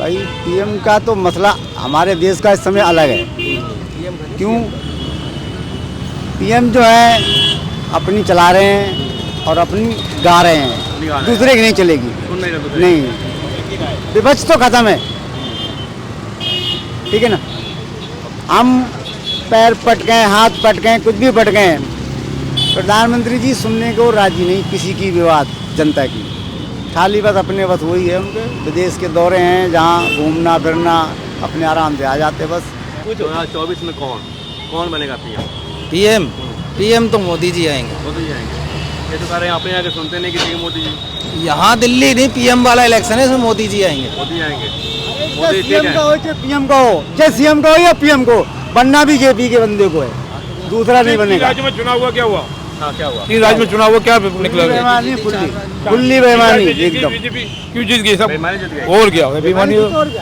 भाई पीएम का तो मसला हमारे देश का इस समय अलग है। क्यों? पीएम जो है अपनी चला रहे हैं और अपनी गा रहे हैं, दूसरे की नहीं चलेगी। नहीं, विपक्ष तो खत्म है, ठीक है ना। हम पैर पटके, हाथ पटके, कुछ भी पटके, प्रधानमंत्री जी सुनने को राजी नहीं किसी की विवाद जनता की। खाली बस अपने बस वही है उनके, विदेश के दौरे हैं जहाँ घूमना फिरना, अपने आराम से आ जाते बस। 2024 में कौन बनेगा पीएम? पीएम तो मोदी जी आएंगे। मोदी जी आएंगे। ये तो कह रहे हैं अपने यहाँ के सुनते नहीं कि मोदी जी। यहाँ दिल्ली नहीं, पीएम वाला इलेक्शन है, इसमें मोदी जी आएंगे। मोदी आएंगे। मोदी सीएम का हो चाहे पीएम का हो, चाहे सीएम का हो या पीएम को, बनना भी जेपी के बंदे को है, दूसरा नहीं बनेगा। राज्य में चुनाव हुआ क्या हुआ? हाँ, क्या हुआ? 3 राज्य में चुनाव हुआ, क्या निकला? बेईमानी, खुली बेईमानी एकदम। बीजेपी क्यों जीत गई? सब बेईमानी जीत गई। और क्या बेईमानी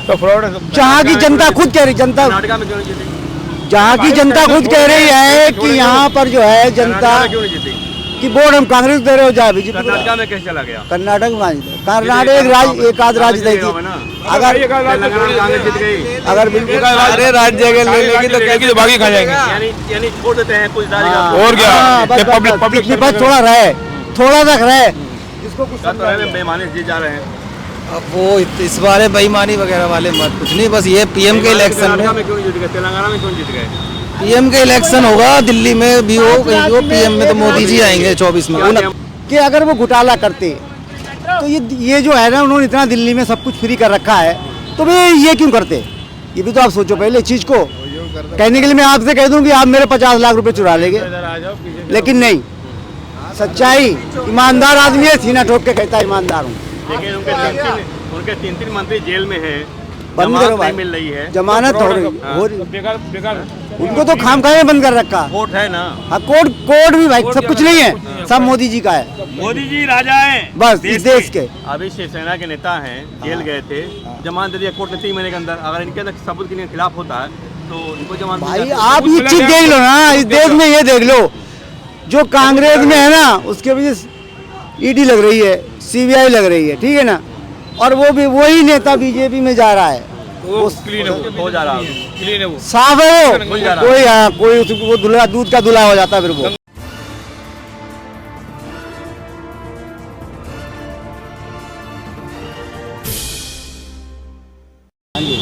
तो फ्रॉड है सब। जहाँ की जनता खुद कह रही, जनता कर्नाटका में क्यों नहीं जीती? जहाँ की जनता खुद कह रही है कि यहाँ पर जो है जनता कर्नाटका में क्यों नहीं जीती? की वोट हम कांग्रेस दे रहे हो, जाए बीजेपी। कर्नाटका में कैसे चला गया? कर्नाटक में, कर्नाटक एक आध राज्य दी थी। अगर तेलंगाना में कांग्रेस जीत गई। अगर बिल्कुल अरे राज्य के लेगी तो कहेगी तो बाकी खा जाएंगे। यानी छोड़ देते हैं कुछ दारी का। और क्या? पब्लिक बस थोड़ा रहे, थोड़ा तक रहे, इसको कुछ बेईमानी जीत जा रहे हैं। अब वो इस बारे बेईमानी वगैरह वाले मत कुछ नहीं, बस ये पीएम के इलेक्शन कर्नाटका में, में क्यों नहीं जीत गए? तेलंगाना में क्यों जीत गए? पीएम के इलेक्शन होगा, दिल्ली में भी हो, कहीं भी हो, पीएम में तो मोदी जी आएंगे 24 में। कि अगर वो घोटाला करते तो ये जो है ना, उन्होंने इतना दिल्ली में सब कुछ फ्री कर रखा है, तो वे ये क्यों करते? ये भी तो आप सोचो पहले चीज को। कहने के लिए मैं आपसे कह दूं कि आप मेरे 50 लाख रुपए चुरा लेंगे, लेकिन नहीं, सच्चाई, ईमानदार आदमी है, सीना ठोक के कहता है ईमानदार हूँ। लेकिन उनके तीन मंत्री जेल में हैं, बंद करो जमानत भाई, नहीं मिल रही है। जमानत हो रही, बेकार उनको तो खामखा में बंद कर रखा। कोर्ट है ना। हाँ, कोर्ट भी भाई सब कुछ नहीं है, सब मोदी जी का है, मोदी जी राजा हैं बस इस देश के। अभी शिवसेना के नेता हैं, जेल गए थे, जमानत दे दिया कोर्ट ने 3 महीने के अंदर। अगर इनके अंदर सबूत के खिलाफ होता है तो इनको जमानत भाई आप ये चीज देख लो ना, इस देश में ये देख लो, जो कांग्रेस में है ना उसके वजह ईडी लग रही है, सीबीआई लग रही है, ठीक है ना, और वो भी वही नेता बीजेपी में जा रहा है, वो क्लीन हो जा रहा है, क्लीन है वो, साफ है वो, कोई हाँ, कोई वो दूल्हा, दूध का दूल्हा हो जाता है फिर वो।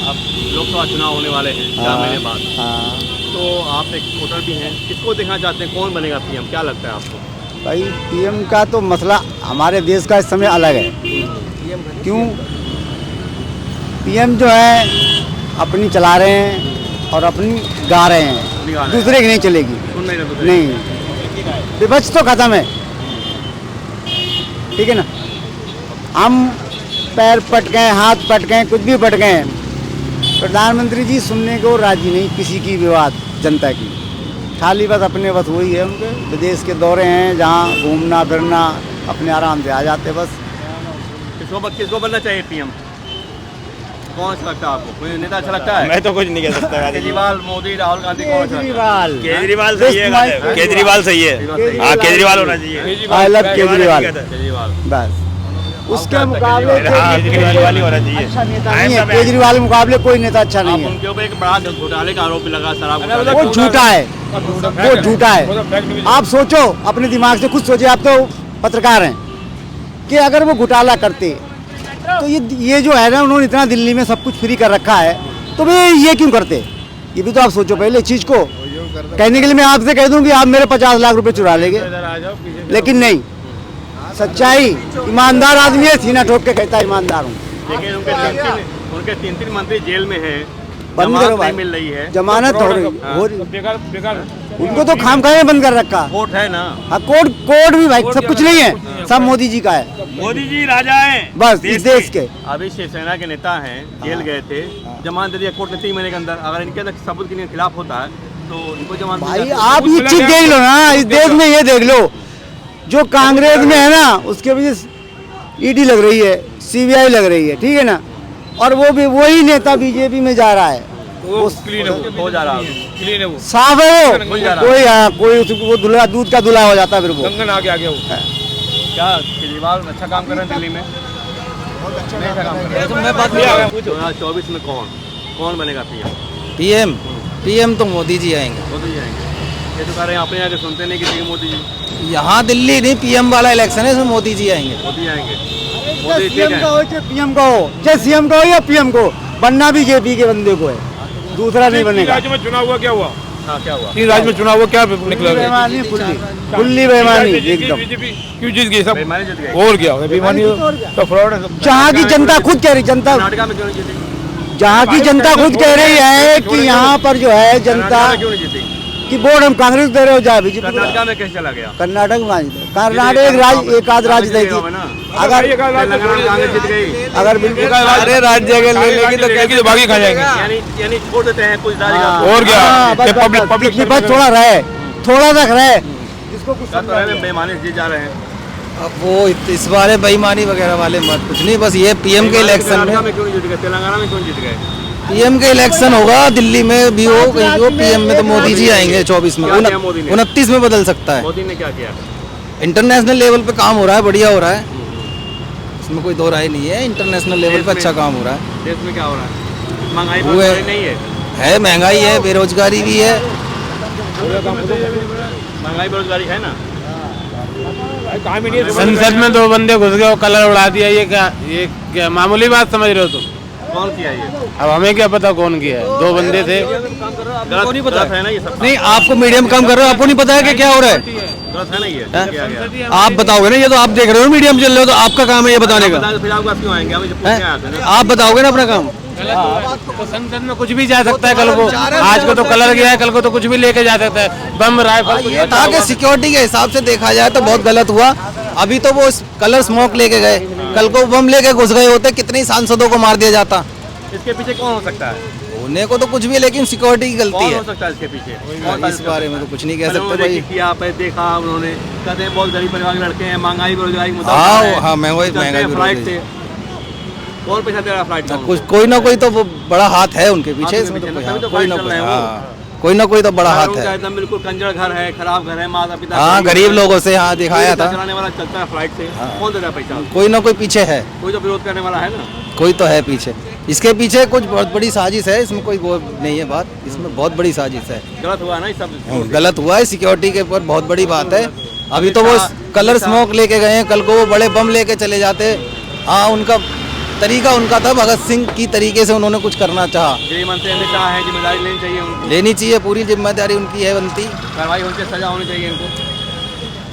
अब लोकसभा चुनाव होने वाले हैं 4 महीने बाद, हाँ तो आप एक वोटर भी हैं, किसको देखना चाहते हैं, कौन बनेगा पीएम? क्या लगता है आपको? भाई पीएम का तो मसला हमारे देश का इस समय अलग है। क्यों? पीएम जो है अपनी चला रहे हैं और अपनी गा रहे हैं, दूसरे की नहीं चलेगी। नहीं, विपक्ष तो खत्म है, ठीक है ना। हम पैर पटके, हाथ पटके, कुछ भी पटके, प्रधानमंत्री जी सुनने को राजी नहीं किसी की विवाद जनता की। खाली बस अपने बस वही है उनके, विदेश के दौरे हैं जहाँ घूमना फिरना, अपने आराम से आ जाते बस। किसको बनना चाहिए पीएम? कौन अच्छा लगता है आपको? कोई नेता अच्छा लगता है? मैं तो कुछ नहीं कह सकता। केजरीवाल, मोदी, राहुल गांधी, कौन अच्छा लगता है? केजरीवाल सही है, केजरीवाल सही है, हाँ केजरीवाल होना चाहिए। आई लव केजरीवाल, केजरीवाल बस। उसके मुकाबले केजरीवाल ही होना चाहिए। अच्छा नेता नहीं है, केजरीवाल के मुकाबले कोई नेता अच्छा नहीं है। उनके ऊपर एक बड़ा घोटाले का आरोप लगा, शराब घोटाले। वो झूठा है, वो झूठा है। आप सोचो, अपने दिमाग से खुद सोचिए, आप तो पत्रकार हैं, कि अगर वो घोटाला करते तो ये जो है ना, उन्होंने इतना दिल्ली में सब कुछ फ्री कर रखा है, तो वे ये क्यों करते? ये भी तो आप सोचो पहले चीज को। कहने के लिए मैं आपसे कह दूं कि आप मेरे 50 लाख रुपए चुरा लेंगे, लेकिन नहीं, सच्चाई, ईमानदार आदमी है, सीना ठोक के कहता है ईमानदार हूँ। लेकिन उनके तीन मंत्री जेल में हैं, बंद करो जमानत भाई, नहीं मिल रही है। जमानत हो रही, बेकार उनको तो खामखा में बंद कर रखा। कोर्ट है ना। हाँ, कोर्ट भी भाई सब कुछ नहीं है, सब मोदी जी का है, मोदी जी राजा हैं बस इस देश के। अभी शिवसेना के नेता हैं, जेल गए थे, जमानत दे दिया कोर्ट ने 3 महीने के अंदर। अगर इनके अंदर सबूत के खिलाफ होता है तो इनको जमानत भाई आप ये चीज देख लो ना, इस देश में ये देख लो, जो कांग्रेस में है ना उसके वजह ईडी लग रही है, सीबीआई लग रही है, ठीक है ना, और वो भी वही नेता बीजेपी में जा रहा है, वो क्लीन हो जा रहा है, क्लीन है वो, साफ है वो, कोई हाँ, कोई वो दूल्हा, दूध का दूल्हा हो जाता है फिर वो। कंगन आगे आ गया वो। क्या केजरीवाल अच्छा काम कर रहे हैं दिल्ली में? मैं बात नहीं 2024 में कौन बनेगा पीएम? पीएम पीएम तो मोदी जी आएंगे। मोदी जी आएंगे। ये तो कह रहे हैं अपने यहाँ के सुनते नहीं किसी के मोदी जी। यहाँ दिल्ली नहीं, पीएम वाला इलेक्शन है, इसमें मोदी जी आएंगे। मोदी आएंगे। मोदी ठीक सीएम है। का हो चाहे पीएम का हो, चाहे सीएम का हो या पीएम को, बनना भी जेपी के बंदे को है, दूसरा नहीं बनेगा। राज्य में चुनाव हुआ क्या हुआ? हाँ क्या हुआ? 3 राज्य में चुनाव हुआ क्या निकला? बेईमानी फुल्ली बेईमानी एकदम। बीजेपी क्यों जीत गई? सब बेईमानी जीत गई। और क्या बेईमानी तो फ्रॉड है सब। जहाँ की जनता खुद कह रही, जनता कर्नाटका में क्यों नहीं जीती? जहाँ की जनता खुद कह रही है कि यहाँ पर जो है जनता कर्नाटका में क्यों नहीं जीती? की वोट हम कांग्रेस दे रहे हो, जा बीजेपी। कर्नाटका में कैसे चला गया? कर्नाटक में कर्नाटक एक आध राज्य देती, अगर तेलंगाना में कांग्रेस जीत गई। अगर बिल्कुल अरे राज्य के ले लेगी तो तो बाकी खा जाएंगे। यानी छोड़ देते हैं कुछ राज्य। और क्या? हाँ, बस, पब्लिक बस, पब्लिक पिछली बार थोड़ा रहे, थोड़ा तक रहे, जिसको कुछ समझा नहीं। बेईमानी जीत जा रहे हैं। अब वो इस बारे बेईमानी वगैरह वाले मत कुछ नहीं, बस ये पीएम के इलेक्शन कर्नाटका में में क्यों नहीं जीत गए? तेलंगाना में क्यों जीत गए? पीएम के इलेक्शन होगा, दिल्ली में भी हो, कहीं हो, पीएम में तो मोदी जी आएंगे 24 में, क्या किया मोदी ने? 29 में बदल सकता है। मोदी ने क्या किया? इंटरनेशनल लेवल पे काम हो रहा है, बढ़िया हो रहा है, इसमें कोई दो राय नहीं है। इंटरनेशनल लेवल पे अच्छा काम हो रहा है। देश में क्या हो रहा है? महंगाई वो बहुत है- नहीं है? महंगाई है, बेरोजगारी भी है। महंगाई बेरोजगारी है ना? संसद में 2 बंदे घुस गए और कलर उड़ा दिया, ये क्या मामूली बात समझ रहे हो तुम? कौन किया ये? अब हमें क्या पता कौन किया है? 2 बंदे थे। गलत है ना ये सब? नहीं, आपको मीडिया में काम कर रहे हो, आपको नहीं पता है कि क्या हो रहा है? गलत है ना ये? हैं? किया गया। आप बताओगे ना, ये तो आप देख रहे हो मीडिया में चल रहे हो, तो आपका काम है ये बताने का। फिर आपके पास क्यों आएंगे? हम पूछने हैं? आते हैं ना। आप बताओगे ना अपना काम। तो संसद में कुछ भी जा सकता है कल को। आज को तो कलर गया है, कल को तो कुछ भी लेके जा सकता है, बम राइफल। ये था कि सिक्योरिटी के हिसाब से देखा जाए तो बहुत गलत हुआ। अभी तो वो कलर स्मोक लेके गए, कल को बम लेके घुस गए होते, कितने सांसदों को मार दिया जाता। इसके पीछे कौन हो सकता है? होने को तो कुछ भी है, लेकिन सिक्योरिटी की गलती कौन है। हो सकता है इसके पीछे? इस बारे में तो कुछ नहीं कह सकते उन्होंने भाई। किया पे देखा उन्होंने, कहते हैं बहुत गरीब परिवार के लड़के हैं, महंगाई बेरोजगारी मुद्दा हाँ, है। हाँ, महंगाई चलते हैं बेरोजगारी। फ्लाइट से। कौन पैसा दे रहा है फ्लाइट का? कुछ कोई ना कोई तो वो बड़ा हाथ है उनके पीछे, हाथ इसमें उनके तो पीछे, तभी तो कोई ना फाइट चल कोई, रहे हैं वो। हाँ, कोई ना कोई तो बड़ा हाथ उनका है। एकदम बिल्कुल कंजर घर है, खराब घर है, माता पिता हाँ, गरीब लोगों से हाँ दिखाया था। चलाने वाला चलता है फ्लाइट से। कौन दे रहा है पैसा? कोई ना कोई पीछे है, कोई तो विरोध करने वाला है ना। कोई तो है पीछे। इसके पीछे कुछ बहुत बड़ी साजिश है, इसमें कोई वो नहीं है बात, इसमें बहुत बड़ी साजिश है। गलत हुआ ना ये सब। गलत हुआ है, सिक्योरिटी के ऊपर बहुत बड़ी बात है। अभी तो वो कलर स्मोक लेके गए हैं, कल को वो बड़े बम लेके चले जाते। हाँ, उनका तरीका उनका था, भगत सिंह की तरीके से उन्होंने कुछ करना चाहा। गृह मंत्री अमित शाह है, जिम्मेदारी लेनी चाहिए उनको। लेनी चाहिए, पूरी जिम्मेदारी उनकी है बनती। कार्रवाई होनी चाहिए, सजा होनी चाहिए इनको।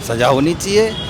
सजा होनी चाहिए।